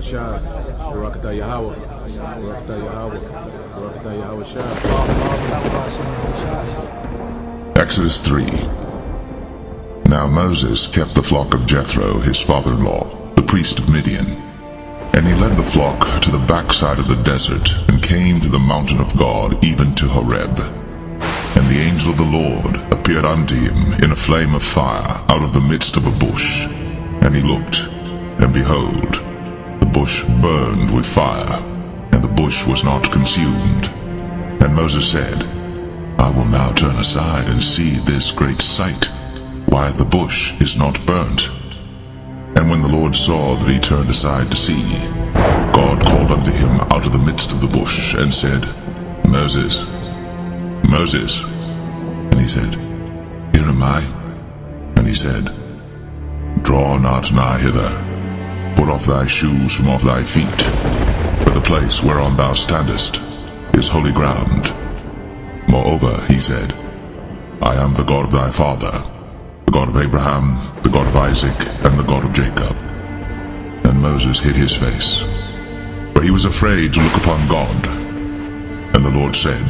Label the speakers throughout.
Speaker 1: Shah, Barakatah Yahweh, Barakatah Yahweh, Barakatah Yahweh Shah.
Speaker 2: Exodus 3. Now Moses kept the flock of Jethro, his father-in-law, the priest of Midian. And he led the flock to the backside of the desert, and came to the mountain of God, even to Horeb. And the angel of the Lord appeared unto him in a flame of fire out of the midst of a bush. And he looked, and behold, the bush burned with fire, and the bush was not consumed. And Moses said, I will now turn aside and see this great sight, why the bush is not burnt. And when the Lord saw that he turned aside to see, God called unto him out of the midst of the bush, and said, Moses, Moses. And he said, Here am I. And he said, Draw not nigh hither. Put off thy shoes from off thy feet, for the place whereon thou standest is holy ground. Moreover, he said, I am the God of thy father, the God of Abraham, the God of Isaac, and the God of Jacob. And Moses hid his face, for he was afraid to look upon God. And the Lord said,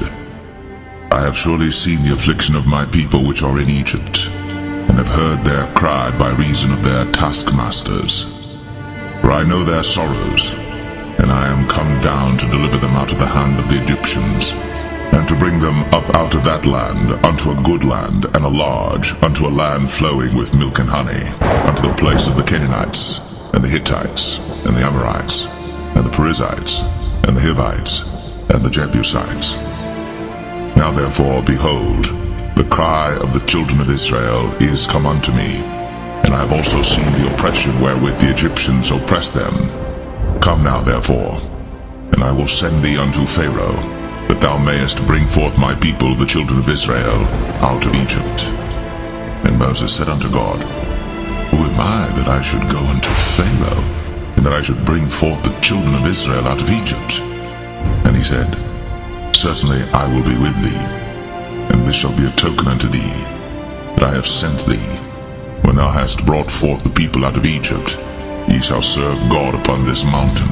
Speaker 2: I have surely seen the affliction of my people which are in Egypt, and have heard their cry by reason of their taskmasters. For I know their sorrows, and I am come down to deliver them out of the hand of the Egyptians, and to bring them up out of that land unto a good land, and a large, unto a land flowing with milk and honey, unto the place of the Canaanites, and the Hittites, and the Amorites, and the Perizzites, and the Hivites, and the Jebusites. Now therefore, behold, the cry of the children of Israel is come unto me, and I have also seen the oppression wherewith the Egyptians oppress them. Come now therefore, and I will send thee unto Pharaoh, that thou mayest bring forth my people, the children of Israel, out of Egypt. And Moses said unto God, Who am I that I should go unto Pharaoh, and that I should bring forth the children of Israel out of Egypt? And he said, Certainly I will be with thee, and this shall be a token unto thee, that I have sent thee. When thou hast brought forth the people out of Egypt, ye shall serve God upon this mountain.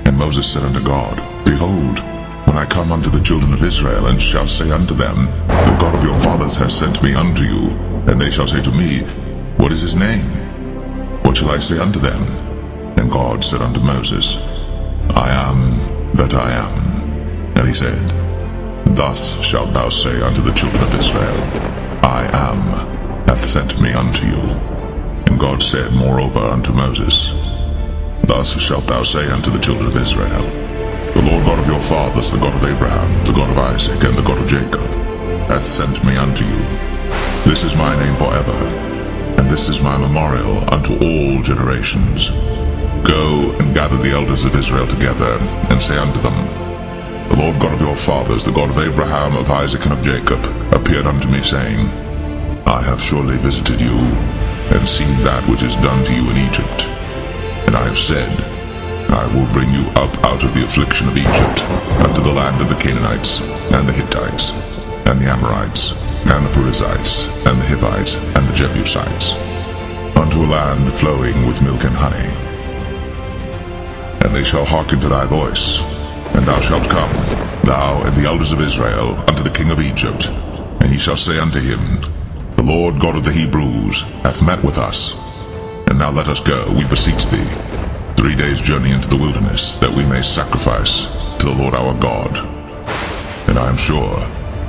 Speaker 2: And Moses said unto God, Behold, when I come unto the children of Israel, and shall say unto them, The God of your fathers has sent me unto you, and they shall say to me, What is his name? What shall I say unto them? And God said unto Moses, I am that I am. And he said, Thus shalt thou say unto the children of Israel, I am hath sent me unto you. And God said moreover unto Moses, Thus shalt thou say unto the children of Israel, The Lord God of your fathers, the God of Abraham, the God of Isaac, and the God of Jacob, hath sent me unto you. This is my name forever, and this is my memorial unto all generations. Go and gather the elders of Israel together, and say unto them, The Lord God of your fathers, the God of Abraham, of Isaac, and of Jacob, appeared unto me, saying, I have surely visited you, and seen that which is done to you in Egypt. And I have said, I will bring you up out of the affliction of Egypt, unto the land of the Canaanites, and the Hittites, and the Amorites, and the Perizzites, and the Hivites, and the Jebusites, unto a land flowing with milk and honey. And they shall hearken to thy voice, and thou shalt come, thou and the elders of Israel, unto the king of Egypt, and ye shall say unto him, The Lord God of the Hebrews hath met with us. And now let us go, we beseech thee, 3 days' journey into the wilderness, that we may sacrifice to the Lord our God. And I am sure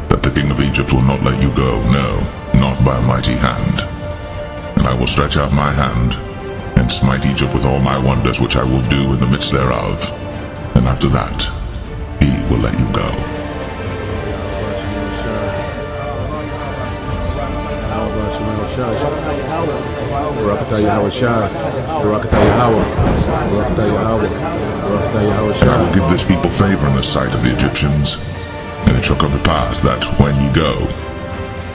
Speaker 2: that the king of Egypt will not let you go, no, not by a mighty hand. And I will stretch out my hand, and smite Egypt with all my wonders which I will do in the midst thereof. And after that, he will let you go.
Speaker 1: Barakatah Yahweh Shah, Barakatah Yahweh, Barakatah Yahweh, Barakatah Yahweh Shah.
Speaker 2: I will give this people favor in the sight of the Egyptians, and it shall come to pass that when ye go,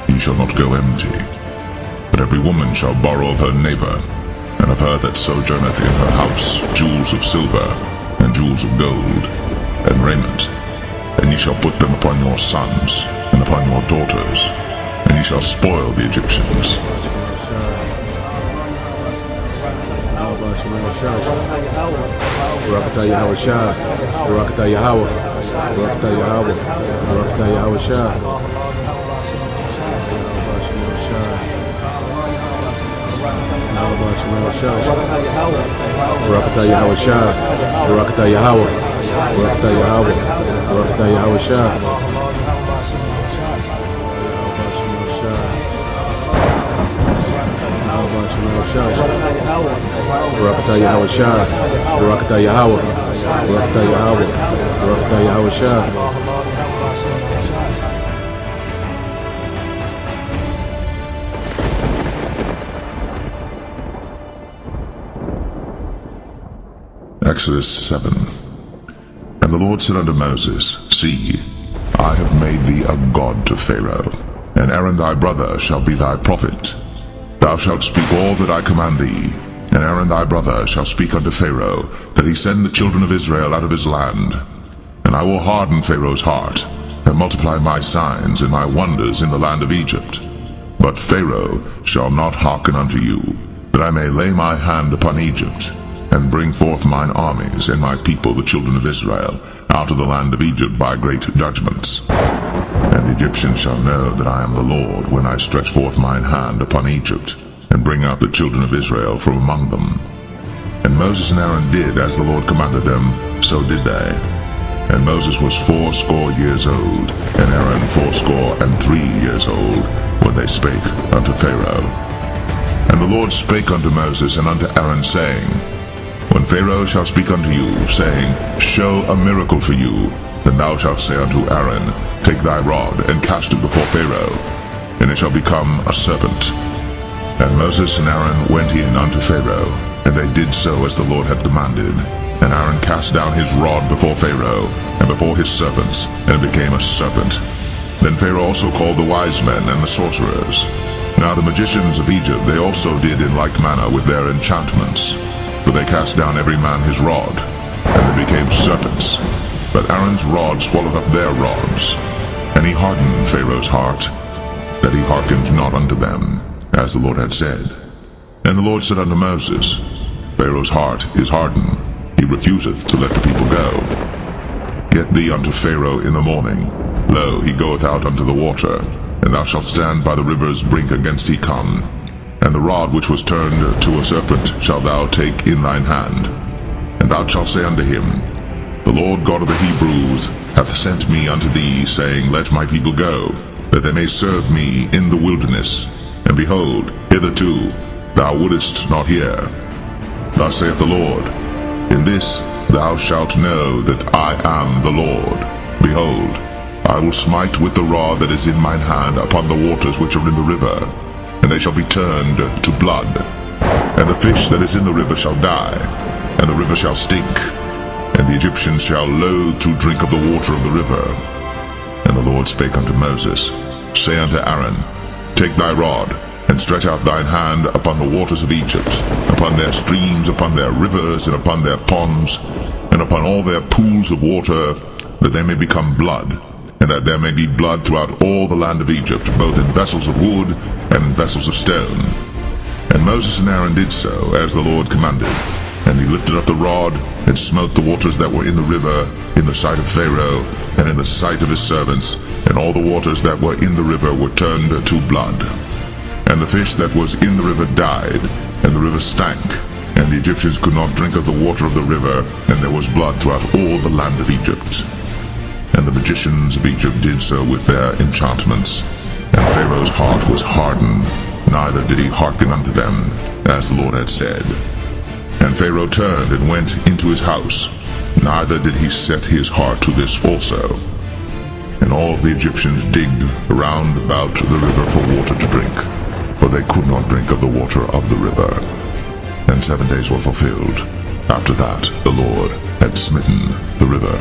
Speaker 2: ye shall not go empty. But every woman shall borrow of her neighbour, and of her that sojourneth in her house, jewels of silver, and jewels of gold, and raiment. And ye shall put them upon your sons, and upon your daughters, and ye shall spoil the Egyptians.
Speaker 1: Barakatah Yahweh Shah, Barakatah Yahweh, Barakatah Yahweh, Barakatah Yahweh Shah, Barakatah Yahweh Shah, Barakatah Yahweh, Barakatah Yahweh, Barakatah Yahweh Shah, Barakatah Yahweh Shah, Barakatah Yahweh, Barakatah Yahweh, Barakatah Yahweh Shah.
Speaker 2: Exodus 7. And the Lord said unto Moses, See, I have made thee a god to Pharaoh, and Aaron thy brother shall be thy prophet. Thou shalt speak all that I command thee, and Aaron thy brother shall speak unto Pharaoh, that he send the children of Israel out of his land. And I will harden Pharaoh's heart, and multiply my signs and my wonders in the land of Egypt. But Pharaoh shall not hearken unto you, that I may lay my hand upon Egypt, and bring forth mine armies and my people the children of Israel out of the land of Egypt by great judgments. And the Egyptians shall know that I am the Lord, when I stretch forth mine hand upon Egypt, and bring out the children of Israel from among them. And Moses and Aaron did as the Lord commanded them, so did they. And Moses was 80 years old, and Aaron 83 years old, when they spake unto Pharaoh. And the Lord spake unto Moses and unto Aaron, saying, When Pharaoh shall speak unto you, saying, Show a miracle for you, then thou shalt say unto Aaron, Take thy rod, and cast it before Pharaoh, and it shall become a serpent. And Moses and Aaron went in unto Pharaoh, and they did so as the Lord had commanded. And Aaron cast down his rod before Pharaoh, and before his servants, and it became a serpent. Then Pharaoh also called the wise men and the sorcerers. Now the magicians of Egypt they also did in like manner with their enchantments. For they cast down every man his rod, and they became serpents. But Aaron's rod swallowed up their rods. And he hardened Pharaoh's heart, that he hearkened not unto them, as the Lord had said. And the Lord said unto Moses, Pharaoh's heart is hardened, he refuseth to let the people go. Get thee unto Pharaoh in the morning. Lo, he goeth out unto the water, and thou shalt stand by the river's brink against he come. And the rod which was turned to a serpent shalt thou take in thine hand. And thou shalt say unto him, The Lord God of the Hebrews hath sent me unto thee, saying, Let my people go, that they may serve me in the wilderness. And behold, hitherto thou wouldest not hear. Thus saith the Lord, In this thou shalt know that I am the Lord. Behold, I will smite with the rod that is in mine hand upon the waters which are in the river, and they shall be turned to blood. And the fish that is in the river shall die, and the river shall stink, and the Egyptians shall loathe to drink of the water of the river. And the Lord spake unto Moses, Say unto Aaron, Take thy rod, and stretch out thine hand upon the waters of Egypt, upon their streams, upon their rivers, and upon their ponds, and upon all their pools of water, that they may become blood, and that there may be blood throughout all the land of Egypt, both in vessels of wood and in vessels of stone. And Moses and Aaron did so, as the Lord commanded. And he lifted up the rod, and smote the waters that were in the river, in the sight of Pharaoh, and in the sight of his servants, and all the waters that were in the river were turned to blood. And the fish that was in the river died, and the river stank, and the Egyptians could not drink of the water of the river, and there was blood throughout all the land of Egypt. And the magicians of Egypt did so with their enchantments, and Pharaoh's heart was hardened, neither did he hearken unto them, as the Lord had said. And Pharaoh turned and went into his house, neither did he set his heart to this also. And all the Egyptians digged round about the river for water to drink, for they could not drink of the water of the river. And 7 days were fulfilled. After that the Lord had smitten the river.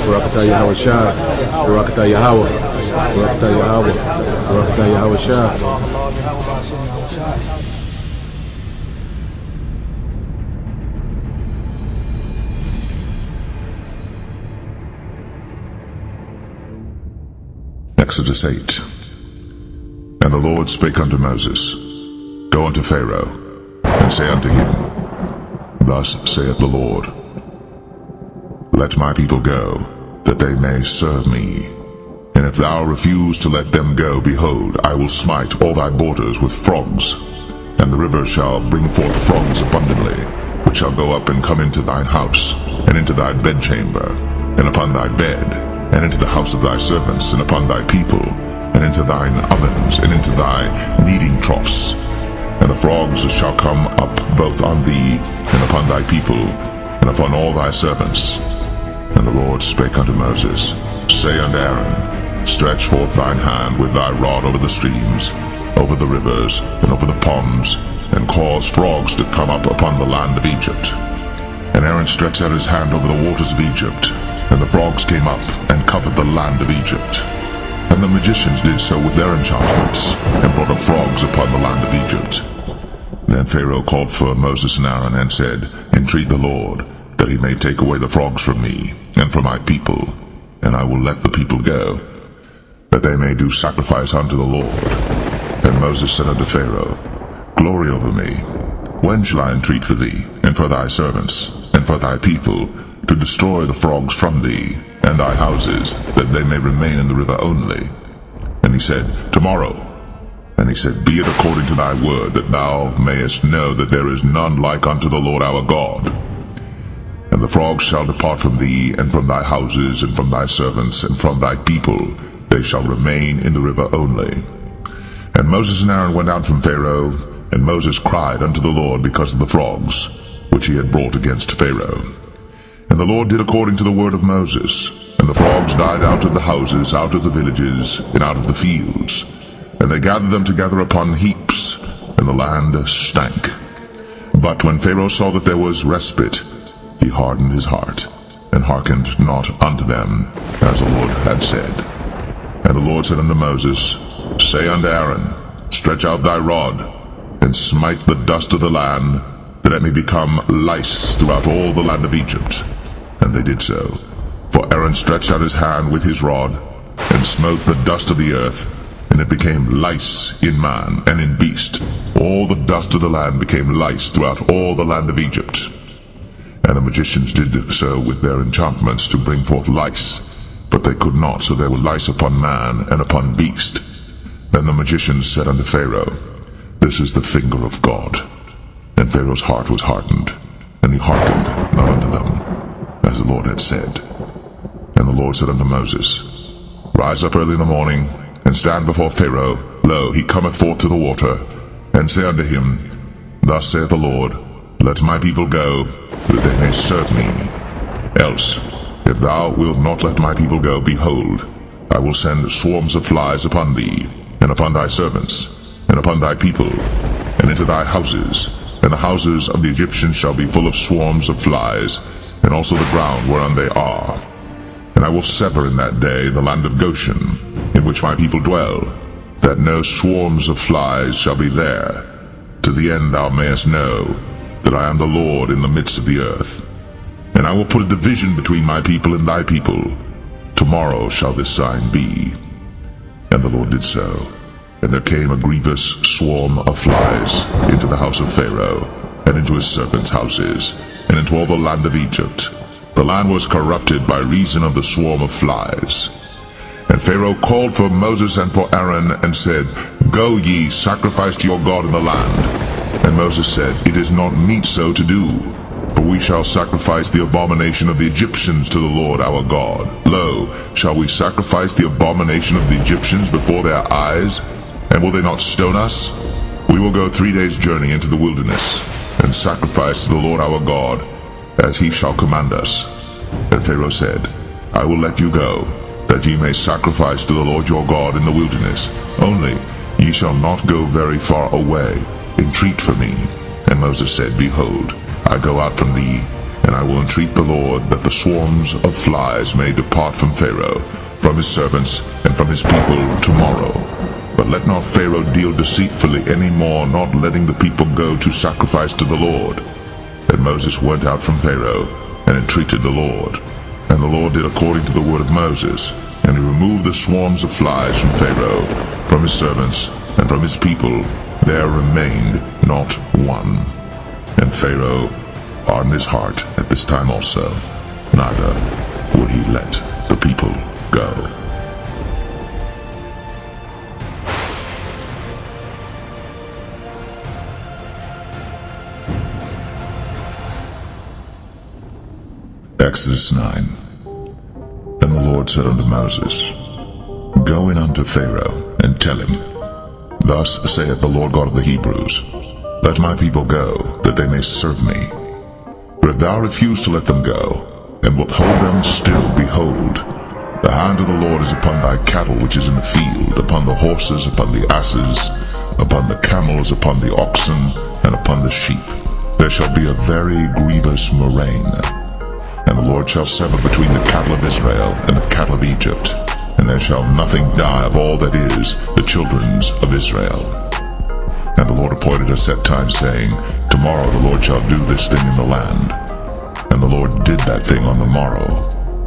Speaker 1: Barakatah Yahweh Shah, Barakatah Yahweh, Barakatah Yahweh, Barakatah Yahweh Shah.
Speaker 2: Exodus 8. the Lord spake unto Moses, Go unto Pharaoh, and say unto him, Thus saith the Lord, Let my people go, that they may serve me. And if thou refuse to let them go, behold, I will smite all thy borders with frogs, and the river shall bring forth frogs abundantly, which shall go up and come into thine house, and into thy bedchamber, and upon thy bed, and into the house of thy servants, and upon thy people, and into thine ovens, and into thy kneading troughs. And the frogs shall come up both on thee, and upon thy people, and upon all thy servants. And the Lord spake unto Moses, Say unto Aaron, Stretch forth thine hand with thy rod over the streams, over the rivers, and over the ponds, and cause frogs to come up upon the land of Egypt. And Aaron stretched out his hand over the waters of Egypt, and the frogs came up, and covered the land of Egypt. And the magicians did so with their enchantments, and brought up frogs upon the land of Egypt. Then Pharaoh called for Moses and Aaron, and said, Entreat the Lord, that he may take away the frogs from me, and from my people, and I will let the people go, that they may do sacrifice unto the Lord. And Moses said unto Pharaoh, Glory over me, when shall I entreat for thee, and for thy servants, and for thy people, to destroy the frogs from thee, and thy houses, that they may remain in the river only? And he said, Tomorrow. And he said, Be it according to thy word, that thou mayest know that there is none like unto the Lord our God. And the frogs shall depart from thee, and from thy houses, and from thy servants, and from thy people, they shall remain in the river only. And Moses and Aaron went out from Pharaoh, and Moses cried unto the Lord because of the frogs, which he had brought against Pharaoh. And the Lord did according to the word of Moses, and the frogs died out of the houses, out of the villages, and out of the fields. And they gathered them together upon heaps, and the land stank. But when Pharaoh saw that there was respite, he hardened his heart, and hearkened not unto them, as the Lord had said. And the Lord said unto Moses, Say unto Aaron, Stretch out thy rod, and smite the dust of the land, that it may become lice throughout all the land of Egypt. And they did so. For Aaron stretched out his hand with his rod, and smote the dust of the earth, and it became lice in man and in beast. All the dust of the land became lice throughout all the land of Egypt. And the magicians did so with their enchantments to bring forth lice, but they could not, so there were lice upon man and upon beast. Then the magicians said unto Pharaoh, This is the finger of God. And Pharaoh's heart was hardened, and he hearkened not unto them, as the Lord had said. And the Lord said unto Moses, Rise up early in the morning, and stand before Pharaoh. Lo, he cometh forth to the water. And say unto him, Thus saith the Lord, Let my people go, that they may serve me. Else, if thou wilt not let my people go, behold, I will send swarms of flies upon thee, and upon thy servants, and upon thy people, and into thy houses, and the houses of the Egyptians shall be full of swarms of flies, and also the ground whereon they are. And I will sever in that day the land of Goshen, in which my people dwell, that no swarms of flies shall be there, to the end thou mayest know that I am the Lord in the midst of the earth. And I will put a division between my people and thy people. Tomorrow shall this sign be. And the Lord did so. And there came a grievous swarm of flies into the house of Pharaoh, and into his servants' houses, and into all the land of Egypt. The land was corrupted by reason of the swarm of flies. And Pharaoh called for Moses and for Aaron, and said, Go ye, sacrifice to your God in the land. And Moses said, It is not meet so to do, for we shall sacrifice the abomination of the Egyptians to the Lord our God. Lo, shall we sacrifice the abomination of the Egyptians before their eyes? And will they not stone us? We will go 3 days' journey into the wilderness, and sacrifice to the Lord our God, as he shall command us. And Pharaoh said, I will let you go, that ye may sacrifice to the Lord your God in the wilderness. Only ye shall not go very far away. Entreat for me. And Moses said, Behold, I go out from thee, and I will entreat the Lord that the swarms of flies may depart from Pharaoh, from his servants, and from his people tomorrow. But let not Pharaoh deal deceitfully any more, not letting the people go to sacrifice to the Lord. And Moses went out from Pharaoh, and entreated the Lord. And the Lord did according to the word of Moses, and he removed the swarms of flies from Pharaoh, from his servants, and from his people there remained not one. And Pharaoh hardened his heart at this time also, neither would he let the people go. Exodus 9. Then the Lord said unto Moses, Go in unto Pharaoh, and tell him, Thus saith the Lord God of the Hebrews, Let my people go, that they may serve me. For if thou refuse to let them go, and wilt hold them still, behold, the hand of the Lord is upon thy cattle which is in the field, upon the horses, upon the asses, upon the camels, upon the oxen, and upon the sheep. There shall be a very grievous murrain. And the Lord shall sever between the cattle of Israel and the cattle of Egypt, and there shall nothing die of all that is the children's of Israel. And the Lord appointed a set time, saying, Tomorrow the Lord shall do this thing in the land. And the Lord did that thing on the morrow,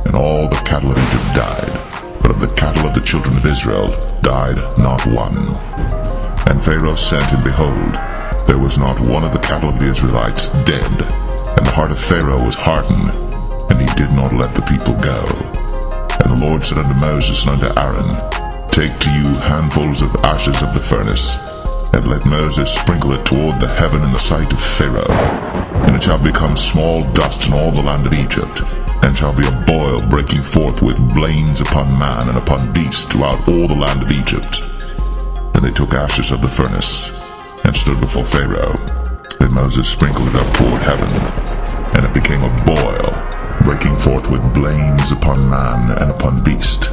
Speaker 2: and all the cattle of Egypt died, but of the cattle of the children of Israel died not one. And Pharaoh sent, and behold, there was not one of the cattle of the Israelites dead, and the heart of Pharaoh was hardened, and he did not let the people go. And the Lord said unto Moses and unto Aaron, Take to you handfuls of ashes of the furnace, and let Moses sprinkle it toward the heaven in the sight of Pharaoh, and it shall become small dust in all the land of Egypt, and shall be a boil breaking forth with blains upon man and upon beast throughout all the land of Egypt. And they took ashes of the furnace, and stood before Pharaoh. Then Moses sprinkled it up toward heaven, and it became a boil, breaking forth with blains upon man and upon beast.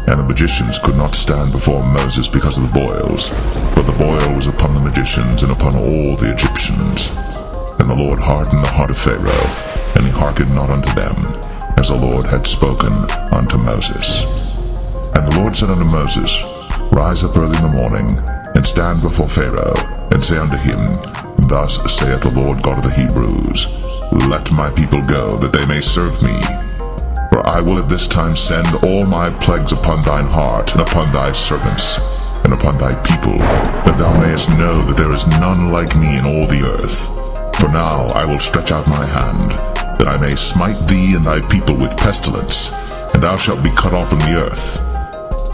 Speaker 2: And the magicians could not stand before Moses because of the boils, for the boil was upon the magicians and upon all the Egyptians. And the Lord hardened the heart of Pharaoh, and he hearkened not unto them, as the Lord had spoken unto Moses. And the Lord said unto Moses, Rise up early in the morning, and stand before Pharaoh, and say unto him, Thus saith the Lord God of the Hebrews, Let my people go, that they may serve me. For I will at this time send all my plagues upon thine heart, and upon thy servants, and upon thy people, that thou mayest know that there is none like me in all the earth. For now I will stretch out my hand, that I may smite thee and thy people with pestilence, and thou shalt be cut off from the earth.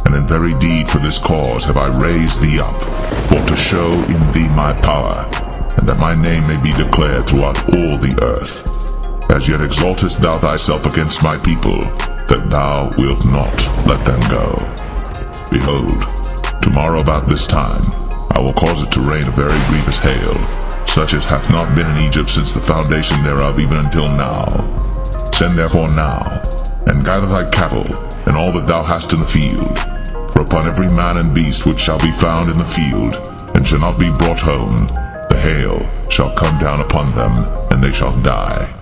Speaker 2: And in very deed for this cause have I raised thee up, for to show in thee my power, and that my name may be declared throughout all the earth. As yet exaltest thou thyself against my people, that thou wilt not let them go. Behold, tomorrow about this time I will cause it to rain a very grievous hail, such as hath not been in Egypt since the foundation thereof even until now. Send therefore now, and gather thy cattle, and all that thou hast in the field. For upon every man and beast which shall be found in the field, and shall not be brought home, the hail shall come down upon them, and they shall die.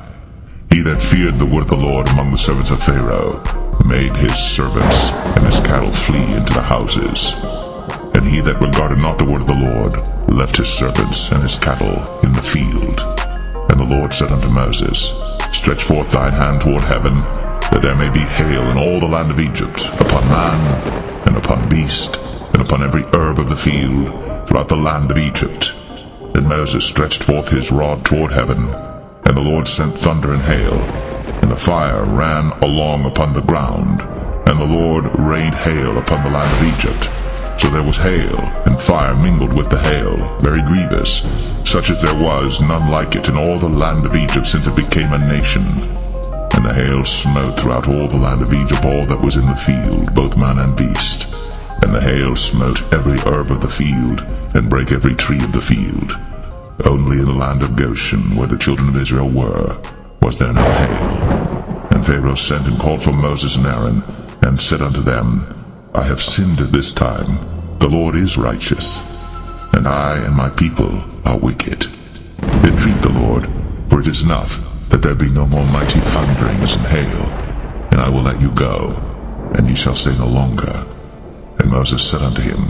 Speaker 2: He that feared the word of the Lord among the servants of Pharaoh made his servants and his cattle flee into the houses. And he that regarded not the word of the Lord left his servants and his cattle in the field. And the Lord said unto Moses, Stretch forth thine hand toward heaven, that there may be hail in all the land of Egypt, upon man, and upon beast, and upon every herb of the field, throughout the land of Egypt. Then Moses stretched forth his rod toward heaven, and the Lord sent thunder and hail, and the fire ran along upon the ground, and the Lord rained hail upon the land of Egypt. So there was hail, and fire mingled with the hail, very grievous, such as there was none like it in all the land of Egypt since it became a nation. And the hail smote throughout all the land of Egypt all that was in the field, both man and beast. And the hail smote every herb of the field, and brake every tree of the field. Only in the land of Goshen, where the children of Israel were, was there no hail. And Pharaoh sent and called for Moses and Aaron, and said unto them, I have sinned at this time. The Lord is righteous, and I and my people are wicked. Entreat the Lord, for it is enough that there be no more mighty thunderings and hail, and I will let you go, and ye shall stay no longer. And Moses said unto him,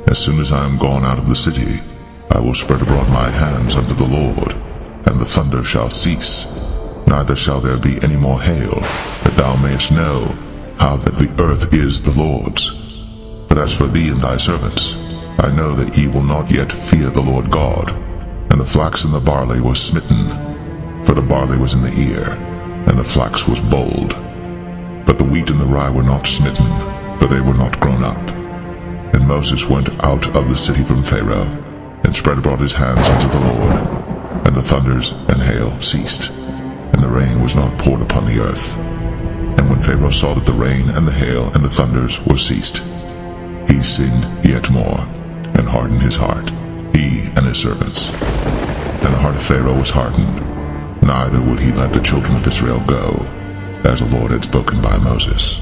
Speaker 2: As soon as I am gone out of the city, I will spread abroad my hands unto the Lord, and the thunder shall cease, neither shall there be any more hail, that thou mayest know how that the earth is the Lord's. But as for thee and thy servants, I know that ye will not yet fear the Lord God. And the flax and the barley were smitten, for the barley was in the ear, and the flax was bold. But the wheat and the rye were not smitten, for they were not grown up. And Moses went out of the city from Pharaoh, and spread abroad his hands unto the Lord. And the thunders and hail ceased, and the rain was not poured upon the earth. And when Pharaoh saw that the rain and the hail and the thunders were ceased, he sinned yet more, and hardened his heart, he and his servants. And the heart of Pharaoh was hardened, neither would he let the children of Israel go, as the Lord had spoken by Moses.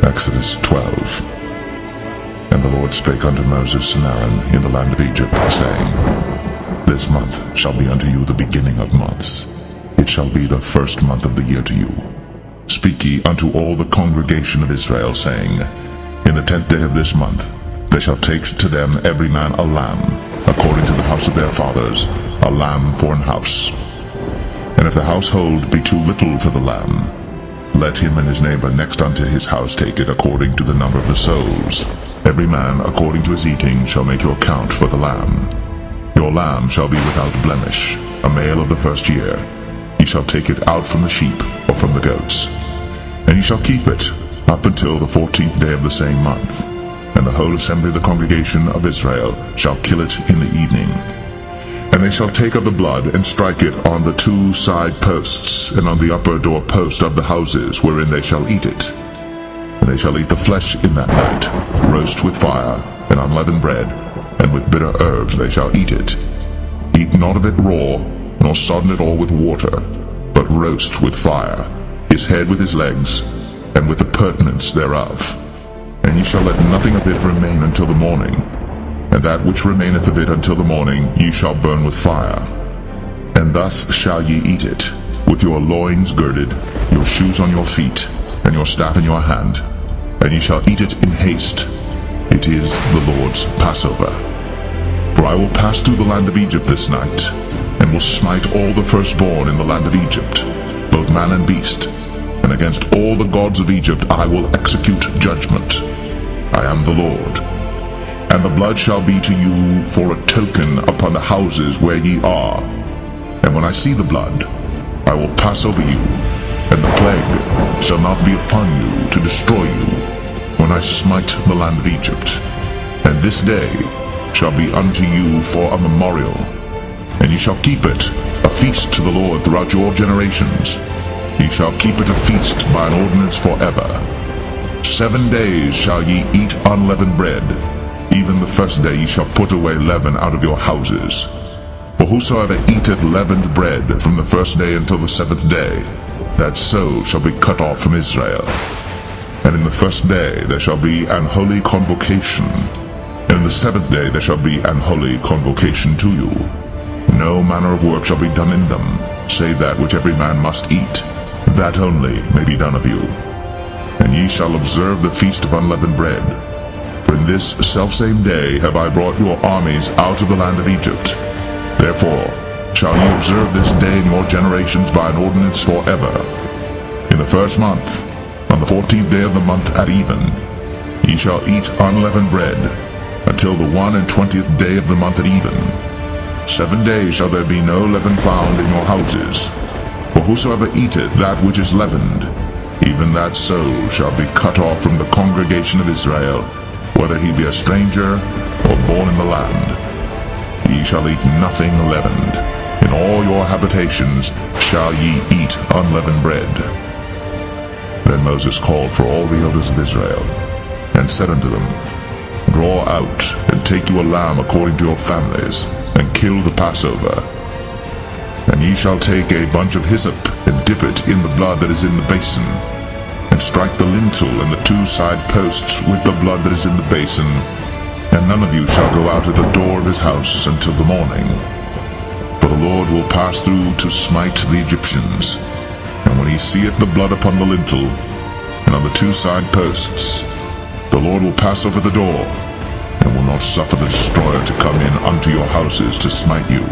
Speaker 2: Exodus 12. And the Lord spake unto Moses and Aaron in the land of Egypt, saying, This month shall be unto you the beginning of months. It shall be the first month of the year to you. Speak ye unto all the congregation of Israel, saying, In the 10th day of this month they shall take to them every man a lamb, according to the house of their fathers, a lamb for an house. And if the household be too little for the lamb, let him and his neighbour next unto his house take it according to the number of the souls. Every man according to his eating shall make your count for the lamb. Your lamb shall be without blemish, a male of the first year. Ye shall take it out from the sheep or from the goats. And ye shall keep it up until the 14th day of the same month. And the whole assembly of the congregation of Israel shall kill it in the evening. And they shall take of the blood, and strike it on the 2 side posts, and on the upper door post of the houses wherein they shall eat it. And they shall eat the flesh in that night, roast with fire, and unleavened bread, and with bitter herbs they shall eat it. Eat not of it raw, nor sodden it all with water, but roast with fire, his head with his legs, and with the purtenance thereof. And ye shall let nothing of it remain until the morning. And that which remaineth of it until the morning ye shall burn with fire. And thus shall ye eat it, with your loins girded, your shoes on your feet, and your staff in your hand. And ye shall eat it in haste. It is the Lord's Passover. For I will pass through the land of Egypt this night, and will smite all the firstborn in the land of Egypt, both man and beast. And against all the gods of Egypt I will execute judgment. I am the Lord. And the blood shall be to you for a token upon the houses where ye are. And when I see the blood, I will pass over you, and the plague shall not be upon you to destroy you, when I smite the land of Egypt. And this day shall be unto you for a memorial, and ye shall keep it a feast to the Lord throughout your generations. Ye shall keep it a feast by an ordinance forever. 7 days shall ye eat unleavened bread. Even the first day ye shall put away leaven out of your houses. For whosoever eateth leavened bread from the first day until the 7th day, that soul shall be cut off from Israel. And in the first day there shall be an holy convocation, and in the 7th day there shall be an holy convocation to you. No manner of work shall be done in them, save that which every man must eat, that only may be done of you. And ye shall observe the feast of unleavened bread. For in this selfsame day have I brought your armies out of the land of Egypt. Therefore shall ye observe this day in your generations by an ordinance forever. In the first month, on the 14th day of the month at even, ye shall eat unleavened bread, until the 21st day of the month at even. 7 days shall there be no leaven found in your houses. For whosoever eateth that which is leavened, even that soul shall be cut off from the congregation of Israel, whether he be a stranger or born in the land. Ye shall eat nothing leavened. In all your habitations shall ye eat unleavened bread. Then Moses called for all the elders of Israel, and said unto them, Draw out, and take you a lamb according to your families, and kill the Passover. And ye shall take a bunch of hyssop, and dip it in the blood that is in the basin, and strike the lintel and the 2 side posts with the blood that is in the basin. And none of you shall go out at the door of his house until the morning. For the Lord will pass through to smite the Egyptians. And when he seeth the blood upon the lintel, and on the two side posts, the Lord will pass over the door, and will not suffer the destroyer to come in unto your houses to smite you.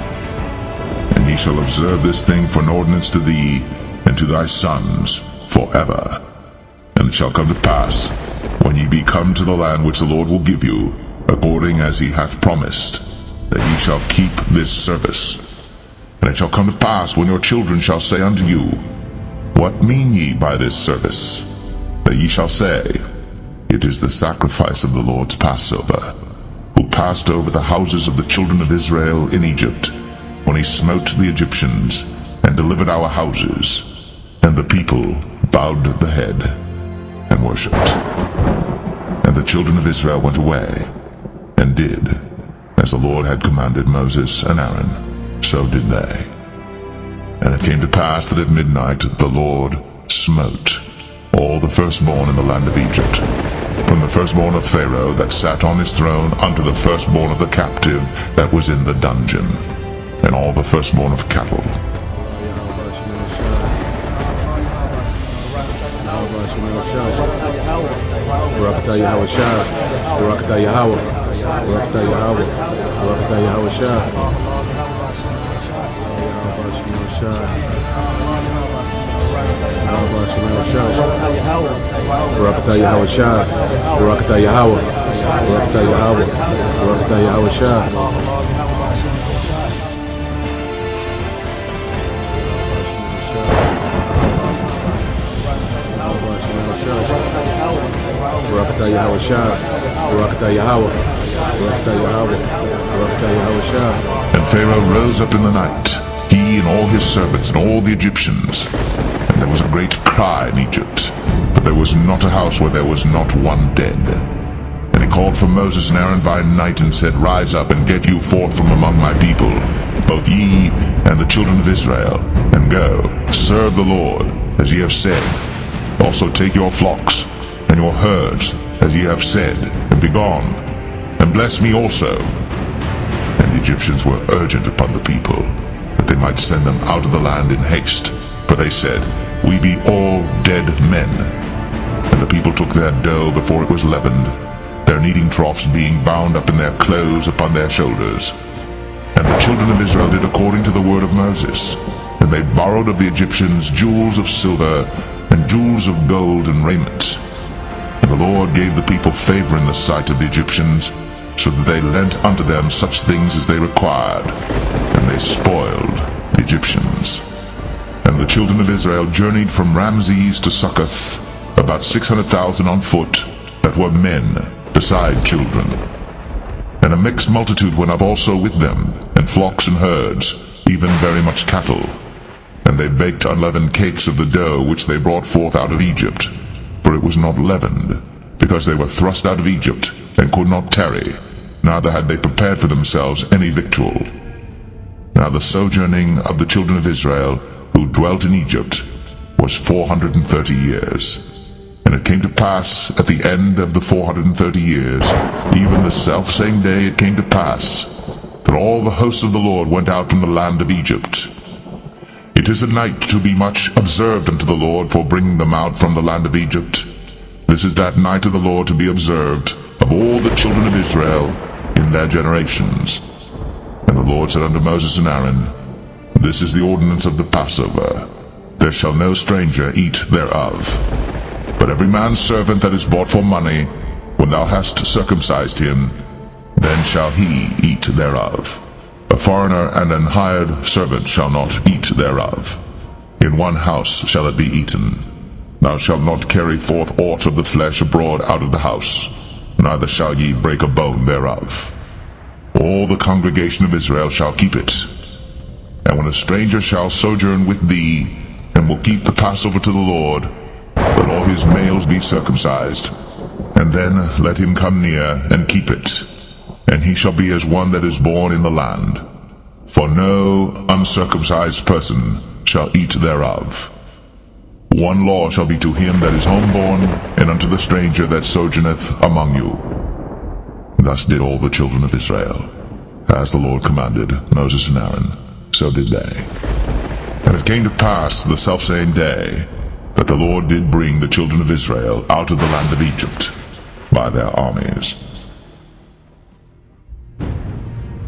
Speaker 2: And ye shall observe this thing for an ordinance to thee, and to thy sons, forever. And it shall come to pass, when ye be come to the land which the Lord will give you, according as he hath promised, that ye shall keep this service. And it shall come to pass, when your children shall say unto you, What mean ye by this service? That ye shall say, It is the sacrifice of the Lord's Passover, who passed over the houses of the children of Israel in Egypt, when he smote the Egyptians, and delivered our houses. And the people bowed the head, and worshipped. And the children of Israel went away, and did, as the Lord had commanded Moses and Aaron, so did they. And it came to pass that at midnight the Lord smote all the firstborn in the land of Egypt, from the firstborn of Pharaoh that sat on his throne unto the firstborn of the captive that was in the dungeon, and all the firstborn of cattle.
Speaker 1: Barakatah Yahweh Shah, Barakatah Yahweh, Barakatah Yahweh, Barakatah Yahweh Shah, Barakatah Yahweh Shah, Barakatah Yahweh, Barakatah Yahweh, Barakatah Yahweh Shah. Barakatah Yahweh Shah, Barakatah Yahweh, Barakatah Yahweh, Barakatah Yahweh Shah.
Speaker 2: And Pharaoh rose up in the night, he and all his servants and all the Egyptians. And there was a great cry in Egypt, but there was not a house where there was not one dead. And he called for Moses and Aaron by night, and said, Rise up, and get you forth from among my people, both ye and the children of Israel, and go, serve the Lord, as ye have said. Also take your flocks and your herds, as ye have said, and be gone, and bless me also. And the Egyptians were urgent upon the people, that they might send them out of the land in haste. For they said, We be all dead men. And the people took their dough before it was leavened, their kneading troughs being bound up in their clothes upon their shoulders. And the children of Israel did according to the word of Moses. And they borrowed of the Egyptians jewels of silver, and jewels of gold and raiment. And the Lord gave the people favor in the sight of the Egyptians, so that they lent unto them such things as they required, and they spoiled the Egyptians. And the children of Israel journeyed from Ramses to Succoth, about 600,000 on foot, that were men, beside children. And a mixed multitude went up also with them, and flocks and herds, even very much cattle. And they baked unleavened cakes of the dough which they brought forth out of Egypt, for it was not leavened, because they were thrust out of Egypt, and could not tarry, neither had they prepared for themselves any victual. Now the sojourning of the children of Israel, who dwelt in Egypt, was 430 years. And it came to pass at the end of the 430 years, even the selfsame day it came to pass, that all the hosts of the Lord went out from the land of Egypt. It is a night to be much observed unto the Lord for bringing them out from the land of Egypt. This is that night of the Lord to be observed of all the children of Israel in their generations. And the Lord said unto Moses and Aaron, This is the ordinance of the Passover. There shall no stranger eat thereof. But every man's servant that is bought for money, when thou hast circumcised him, then shall he eat thereof. A foreigner and an hired servant shall not eat thereof. In one house shall it be eaten. Thou shalt not carry forth aught of the flesh abroad out of the house, neither shall ye break a bone thereof. All the congregation of Israel shall keep it. And when a stranger shall sojourn with thee, and will keep the Passover to the Lord, let all his males be circumcised, and then let him come near and keep it. And he shall be as one that is born in the land. For no uncircumcised person shall eat thereof. One law shall be to him that is homeborn, and unto the stranger that sojourneth among you. Thus did all the children of Israel, as the Lord commanded Moses and Aaron. So did they. And it came to pass the selfsame day that the Lord did bring the children of Israel out of the land of Egypt by their armies.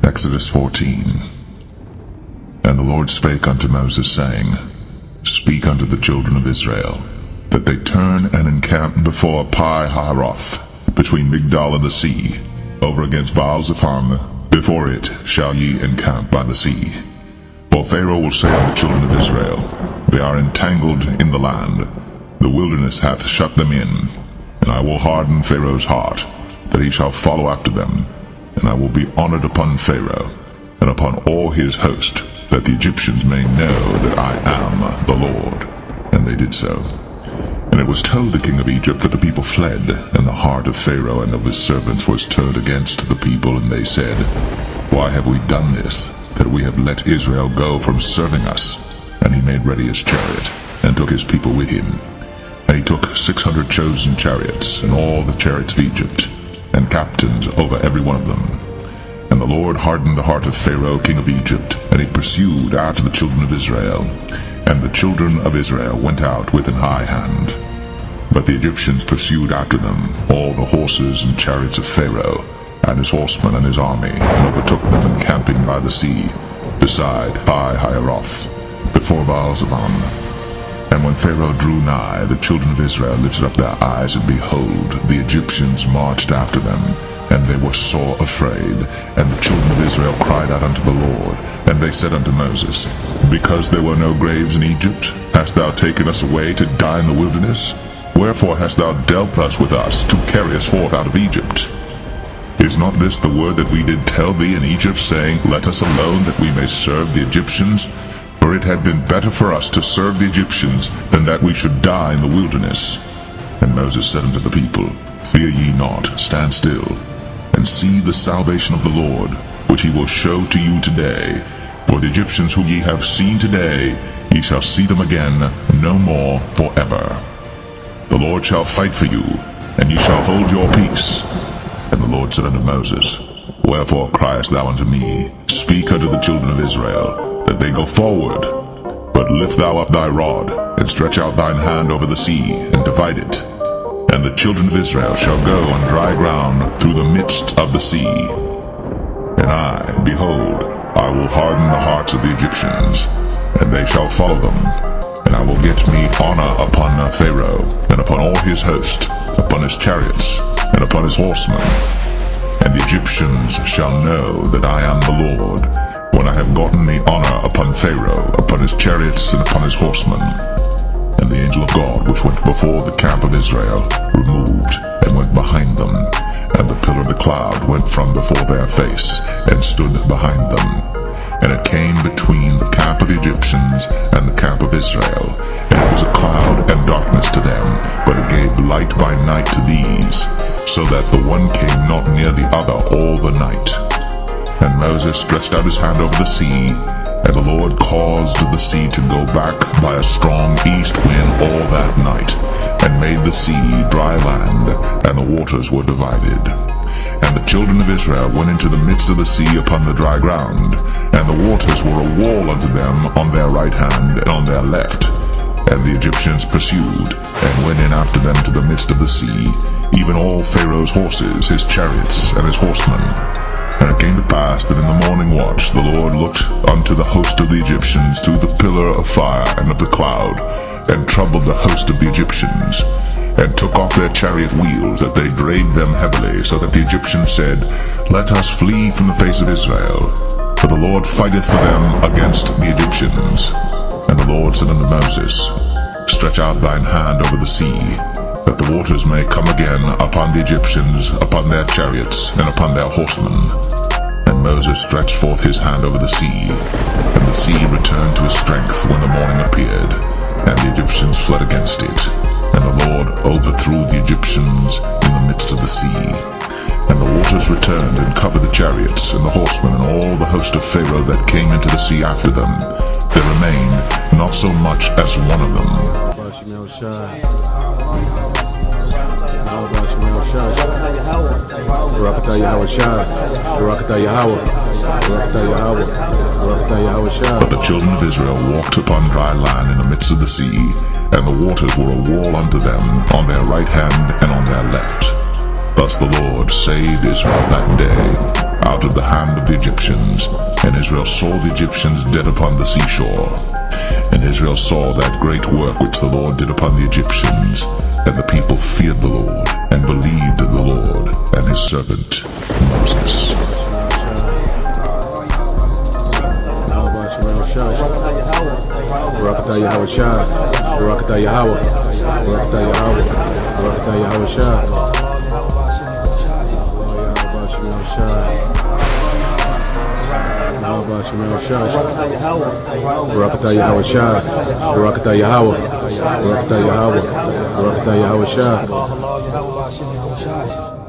Speaker 2: Exodus 14. And the Lord spake unto Moses, saying, Speak unto the children of Israel, that they turn and encamp before Pi-hahiroth, between Migdol and the sea, over against Baal-zephon. Before it shall ye encamp by the sea. For Pharaoh will say unto the children of Israel, They are entangled in the land, the wilderness hath shut them in, and I will harden Pharaoh's heart, that he shall follow after them, and I will be honored upon Pharaoh, and upon all his host, that the Egyptians may know that I am the Lord. And they did so. And it was told the king of Egypt that the people fled, and the heart of Pharaoh and of his servants was turned against the people, and they said, Why have we done this, that we have let Israel go from serving us? And he made ready his chariot, and took his people with him. And he took 600 chosen chariots, and all the chariots of Egypt, and captains over every one of them. And the Lord hardened the heart of Pharaoh king of Egypt, and he pursued after the children of Israel. And the children of Israel went out with an high hand. But the Egyptians pursued after them all the horses and chariots of Pharaoh, and his horsemen and his army, and overtook them encamping by the sea, beside Pi-hahiroth, before Baal-zephon. And when Pharaoh drew nigh, the children of Israel lifted up their eyes, and behold, the Egyptians marched after them, and they were sore afraid. And the children of Israel cried out unto the Lord, and they said unto Moses, Because there were no graves in Egypt, hast thou taken us away to die in the wilderness? Wherefore hast thou dealt thus with us, to carry us forth out of Egypt? Is not this the word that we did tell thee in Egypt, saying, Let us alone, that we may serve the Egyptians? For it had been better for us to serve the Egyptians, than that we should die in the wilderness. And Moses said unto the people, Fear ye not, stand still, and see the salvation of the Lord, which he will show to you today. For the Egyptians whom ye have seen today, ye shall see them again no more forever. The Lord shall fight for you, and ye shall hold your peace. And the Lord said unto Moses, Wherefore criest thou unto me? Speak unto the children of Israel, that they go forward. But lift thou up thy rod, and stretch out thine hand over the sea, and divide it. And the children of Israel shall go on dry ground through the midst of the sea. And I, behold, I will harden the hearts of the Egyptians, and they shall follow them. And I will get me honor upon Pharaoh, and upon all his host, upon his chariots, and upon his horsemen. And the Egyptians shall know that I am the Lord, when I have gotten me honor upon Pharaoh, upon his chariots, and upon his horsemen. And the angel of God, which went before the camp of Israel, removed, and went behind them. And the pillar of the cloud went from before their face, and stood behind them. And it came between the camp of the Egyptians and the camp of Israel. And it was a cloud and darkness to them, but it gave light by night to these, so that the one came not near the other all the night. And Moses stretched out his hand over the sea, and the Lord caused the sea to go back by a strong east wind all that night, and made the sea dry land, and the waters were divided. And the children of Israel went into the midst of the sea upon the dry ground, and the waters were a wall unto them on their right hand and on their left. And the Egyptians pursued, and went in after them to the midst of the sea, even all Pharaoh's horses, his chariots, and his horsemen. And it came to pass that in the morning watch the Lord looked unto the host of the Egyptians through the pillar of fire and of the cloud, and troubled the host of the Egyptians, and took off their chariot wheels, that they drave them heavily, so that the Egyptians said, Let us flee from the face of Israel, for the Lord fighteth for them against the Egyptians. And the Lord said unto Moses, Stretch out thine hand over the sea, that the waters may come again upon the Egyptians, upon their chariots, and upon their horsemen. And Moses stretched forth his hand over the sea, and the sea returned to his strength when the morning appeared, and the Egyptians fled against it. And the Lord overthrew the Egyptians in the midst of the sea. And the waters returned and covered the chariots, and the horsemen, and all the host of Pharaoh that came into the sea after them. There remained not so much as one of them.
Speaker 1: Barakatah Yahweh Shai, Barakatah Yahweh. Barakatah Yahweh. Barakatah Yahweh Shah.
Speaker 2: But the children of Israel walked upon dry land in the midst of the sea, and the waters were a wall unto them on their right hand and on their left. Thus the Lord saved Israel that day out of the hand of the Egyptians, and Israel saw the Egyptians dead upon the seashore. And Israel saw that great work which the Lord did upon the Egyptians, and the people feared the Lord, and believed in the Lord and his servant Moses.
Speaker 1: Barakatah Yahweh Shah. Barakatah Yahweh. Barakatah Yahweh. Barakatah Yahweh Shah. Barakatah Yahweh Shah. Barakatah Yahweh. Barakatah Yahweh. Barakatah Yahweh Shah.